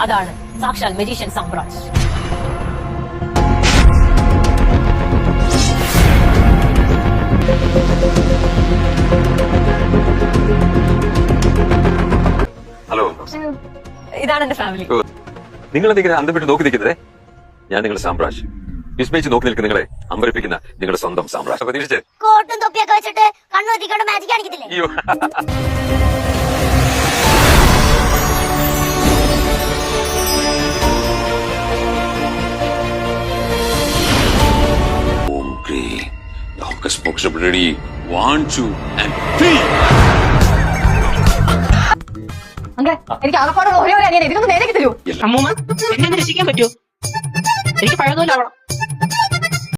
അതാണ് സാക്ഷാൽ magician Samraj. Hello, ഇതാണ് എന്റെ ഫാമിലി. നിങ്ങൾ എന്തെങ്കിലും അന്തം വിട്ട് നോക്കി നിൽക്കുന്നതേ? ഞാൻ നിങ്ങളുടെ സാമ്രാജ്, വിസ്മയിച്ച് നോക്കി നിൽക്കുന്ന നിങ്ങളെ അമ്പരിപ്പിക്കുന്ന നിങ്ങളുടെ സ്വന്തം സാമ്രാജ്. പ്രതീക്ഷിച്ച് കോട്ടും തൊപ്പിയൊക്കെ വെച്ചിട്ട് കണ്ണു എത്തിക്കൊണ്ട് മാജിക് കാണിക്കത്തില്ലേ? അയ്യോ, ready, 1, 2 and 3. എനിക്ക് ആകപ്പാടുള്ള ഒരേ ഒരു അനിയനെ, ഇതിനൊന്ന് നേരെ തരൂ. അമ്മൂമ്മ എന്നെ രക്ഷിക്കാൻ പറ്റുമോ? എനിക്ക് പഴയതുപോലെ ആവണം.